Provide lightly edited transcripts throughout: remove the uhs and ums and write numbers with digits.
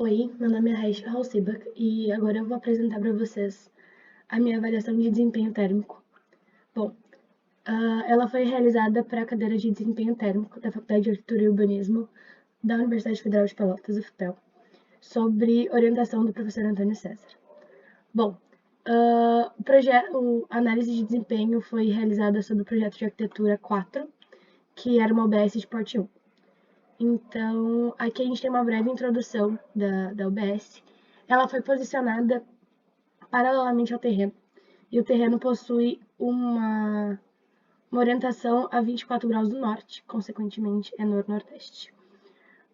Oi, meu nome é Raíssa Halsibach e agora eu vou apresentar para vocês a minha avaliação de desempenho térmico. Bom, ela foi realizada para a cadeira de desempenho térmico da Faculdade de Arquitetura e Urbanismo da Universidade Federal de Pelotas, UFPEL, sobre orientação do professor Antônio César. Bom, a análise de desempenho foi realizada sobre o projeto de arquitetura 4, que era uma OBS de porte 1. Então, aqui a gente tem uma breve introdução da UBS. Ela foi posicionada paralelamente ao terreno, e o terreno possui uma orientação a 24 graus do norte, consequentemente é nor-nordeste.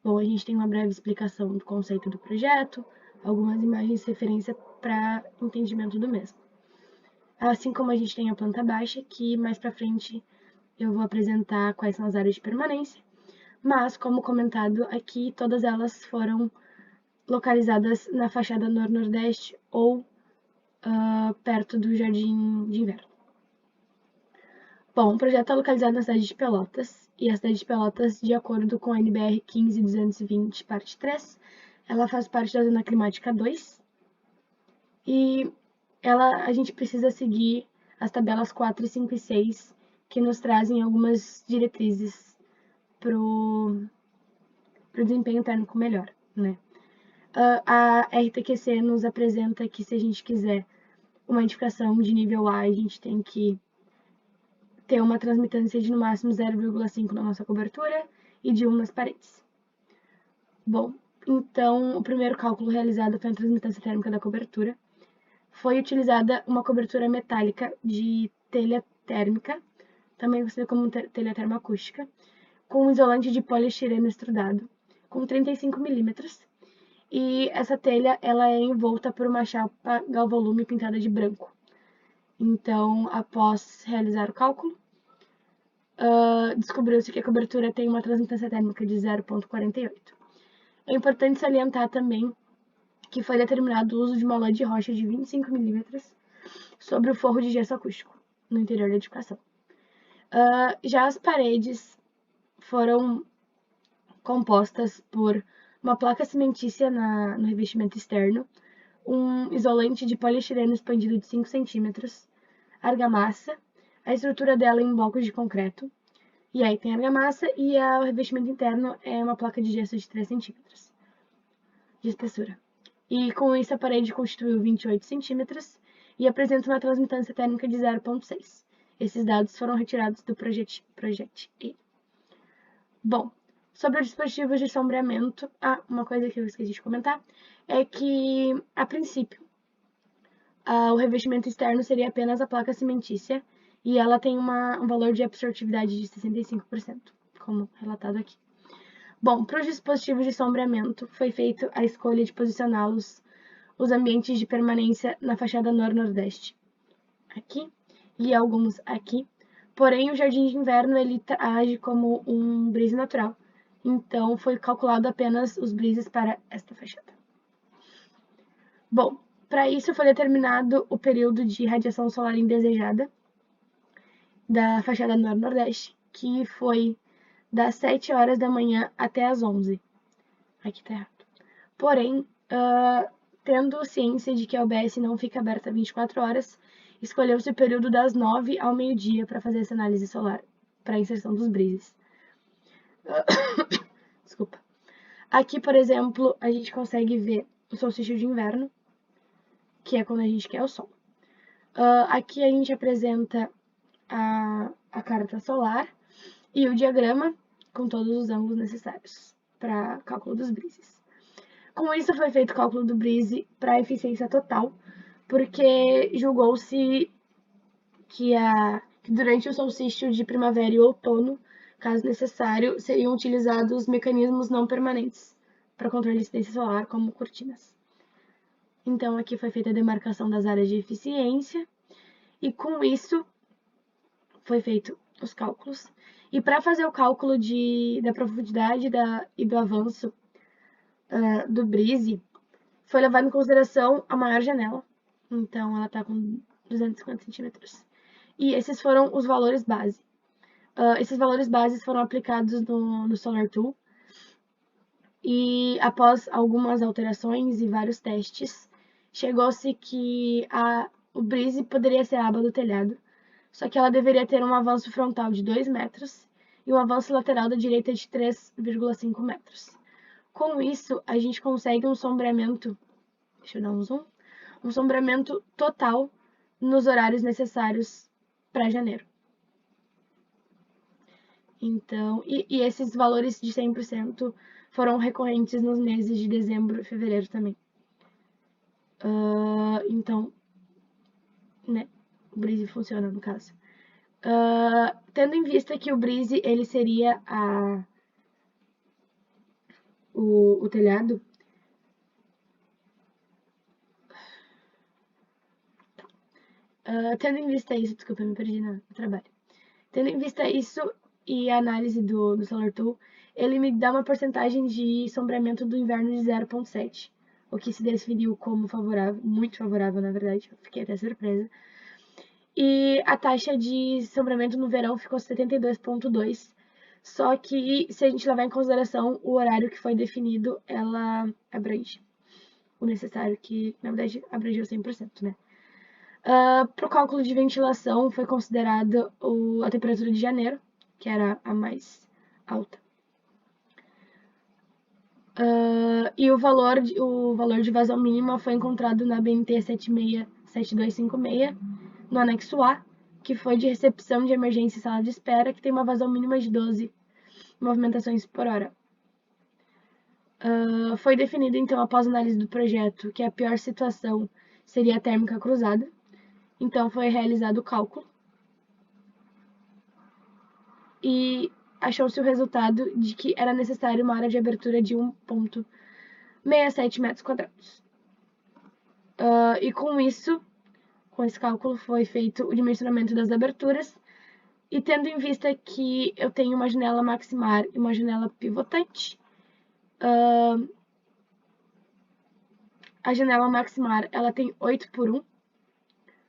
Bom, a gente tem uma breve explicação do conceito do projeto, algumas imagens de referência para entendimento do mesmo. Assim como a gente tem a planta baixa, que mais para frente eu vou apresentar quais são as áreas de permanência, mas, como comentado aqui, todas elas foram localizadas na fachada nor-nordeste ou perto do Jardim de Inverno. Bom, o projeto é localizado na cidade de Pelotas, e a cidade de Pelotas, de acordo com a NBR 15220, parte 3, ela faz parte da Zona Climática 2, e a gente precisa seguir as tabelas 4, 5 e 6, que nos trazem algumas diretrizes para o desempenho térmico melhor, né? A RTQC nos apresenta que se a gente quiser uma edificação de nível A, a gente tem que ter uma transmitância de no máximo 0,5 na nossa cobertura e de 1 nas paredes. Bom, então o primeiro cálculo realizado foi a transmitância térmica da cobertura. Foi utilizada uma cobertura metálica de telha térmica, também conhecida como telha termoacústica, com um isolante de poliestireno extrudado, com 35 milímetros. E essa telha ela é envolta por uma chapa galvolume pintada de branco. Então, após realizar o cálculo, descobriu-se que a cobertura tem uma transmitância térmica de 0,48. É importante salientar também que foi determinado o uso de uma lã de rocha de 25 milímetros sobre o forro de gesso acústico no interior da edificação. Já as paredes foram compostas por uma placa cimentícia no revestimento externo, um isolante de poliestireno expandido de 5 centímetros, argamassa, a estrutura dela em blocos de concreto, e aí tem a argamassa e o revestimento interno é uma placa de gesso de 3 centímetros de espessura. E com isso a parede constituiu 28 centímetros e apresenta uma transmitância térmica de 0,6. Esses dados foram retirados do Project E. Bom, sobre os dispositivos de sombreamento, uma coisa que eu esqueci de comentar é que, a princípio, o revestimento externo seria apenas a placa cimentícia e ela tem um valor de absortividade de 65%, como relatado aqui. Bom, para os dispositivos de sombreamento, foi feita a escolha de posicioná-los os ambientes de permanência na fachada nor-nordeste, aqui, e alguns aqui. Porém, o jardim de inverno ele age como um brise natural, então foi calculado apenas os brises para esta fachada. Bom, para isso foi determinado o período de radiação solar indesejada da fachada nor-nordeste, que foi das 7 horas da manhã até as 11. Aqui tá errado. Porém, tendo ciência de que a OBS não fica aberta 24 horas, escolheu-se o período das 9 ao meio-dia para fazer essa análise solar para a inserção dos brises. Desculpa. Aqui, por exemplo, a gente consegue ver o solstício de inverno, que é quando a gente quer o sol. Aqui a gente apresenta a carta solar e o diagrama com todos os ângulos necessários para cálculo dos brises. Com isso foi feito o cálculo do brise para eficiência total, porque julgou-se que durante o solstício de primavera e outono, caso necessário, seriam utilizados mecanismos não permanentes para controle de incidência solar, como cortinas. Então, aqui foi feita a demarcação das áreas de eficiência, e com isso foi feito os cálculos. E para fazer o cálculo da profundidade e do avanço do brise, foi levado em consideração a maior janela. Então, ela está com 250 centímetros. E esses foram os valores base. Esses valores bases foram aplicados no Solar Tool. E após algumas alterações e vários testes, chegou-se que o brise poderia ser a aba do telhado, só que ela deveria ter um avanço frontal de 2 metros e um avanço lateral da direita de 3,5 metros. Com isso, a gente consegue um sombreamento, deixa eu dar um zoom, um sombreamento total nos horários necessários para janeiro. Então, e esses valores de 100% foram recorrentes nos meses de dezembro e fevereiro também. Então, né, o Breeze funciona no caso. Tendo em vista que o Breeze, ele seria o telhado, tendo em vista isso, desculpa, me perdi no trabalho. Tendo em vista isso e a análise do Solar Tool, ele me dá uma porcentagem de sombreamento do inverno de 0,7, o que se definiu como favorável, muito favorável na verdade, eu fiquei até surpresa. E a taxa de sombreamento no verão ficou 72,2, só que se a gente levar em consideração o horário que foi definido, ela abrange o necessário, que na verdade abrangeu 100%, né? Para o cálculo de ventilação, foi considerada a temperatura de janeiro, que era a mais alta. E o valor de vazão mínima foi encontrado na BNT 767256, no anexo A, que foi de recepção de emergência e sala de espera, que tem uma vazão mínima de 12 movimentações por hora. Foi definido, então, após análise do projeto, que a pior situação seria a térmica cruzada. Então, foi realizado o cálculo e achou-se o resultado de que era necessário uma área de abertura de 1,67 metros quadrados. E com isso, com esse cálculo, foi feito o dimensionamento das aberturas. E tendo em vista que eu tenho uma janela maximar e uma janela pivotante, a janela maximar ela tem 8x1,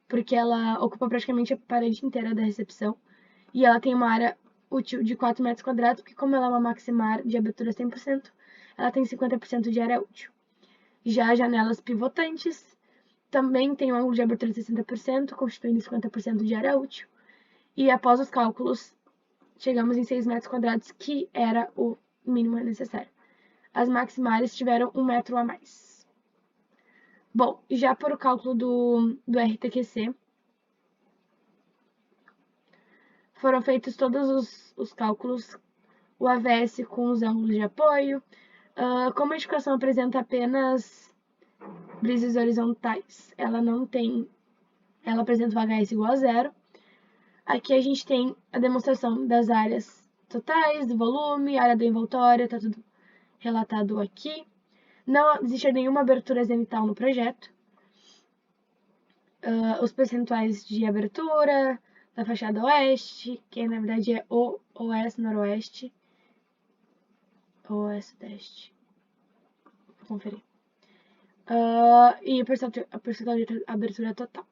porque ela ocupa praticamente a parede inteira da recepção. E ela tem uma área útil de 4 metros quadrados, porque como ela é uma maximar de abertura 100%, ela tem 50% de área útil. Já as janelas pivotantes também têm um ângulo de abertura de 60%, constituindo 50% de área útil. E após os cálculos, chegamos em 6 metros quadrados, que era o mínimo necessário. As maximares tiveram 1 metro a mais. Bom, já para o cálculo do RTQC, foram feitos todos os cálculos, o AVS com os ângulos de apoio. Como a edificação apresenta apenas brises horizontais, ela apresenta o HS igual a 0. Aqui a gente tem a demonstração das áreas totais, do volume, área do envoltório, tá tudo relatado aqui. Não existe nenhuma abertura zenital no projeto. Os percentuais de abertura da fachada oeste, que na verdade é o oeste-noroeste, ou oeste-sudeste. Vou conferir. E a percentual de abertura total.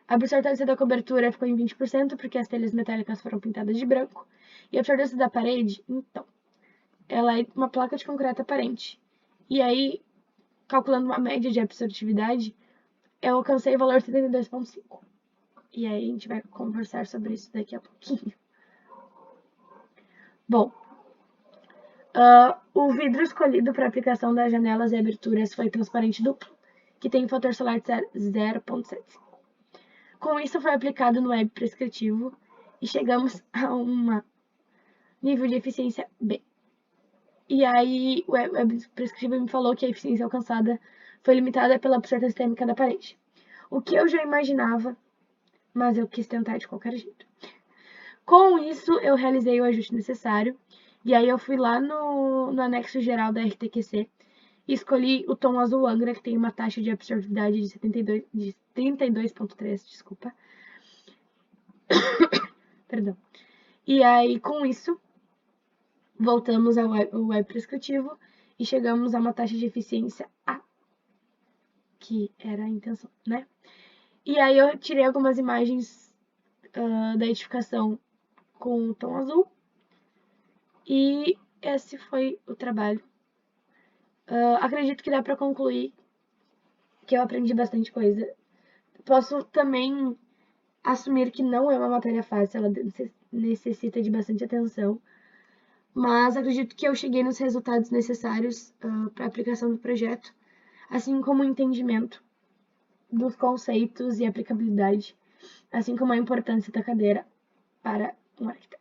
A absortância da cobertura ficou em 20%, porque as telhas metálicas foram pintadas de branco. E a absortância da parede, então, ela é uma placa de concreto aparente. E aí, calculando uma média de absortividade, eu alcancei o valor 72,5. E aí a gente vai conversar sobre isso daqui a pouquinho. Bom, o vidro escolhido para aplicação das janelas e aberturas foi transparente duplo, que tem fator solar de 0,75. Com isso foi aplicado no web prescritivo e chegamos a um nível de eficiência B. E aí o web prescritivo me falou que a eficiência alcançada foi limitada pela absorção térmica da parede. O que eu já imaginava, mas eu quis tentar de qualquer jeito. Com isso, eu realizei o ajuste necessário, e aí eu fui lá no anexo geral da RTQC e escolhi o tom azul Angra, que tem uma taxa de absorvibilidade de 32,3, desculpa. Perdão. E aí, com isso, voltamos ao web prescritivo e chegamos a uma taxa de eficiência A, que era a intenção, né? E aí eu tirei algumas imagens da edificação com o tom azul. E esse foi o trabalho Acredito que dá para concluir que eu aprendi bastante coisa. Posso também assumir que não é uma matéria fácil, ela necessita de bastante atenção, mas acredito que eu cheguei nos resultados necessários para a aplicação do projeto, assim como o entendimento dos conceitos e aplicabilidade, assim como a importância da cadeira para um arquiteto.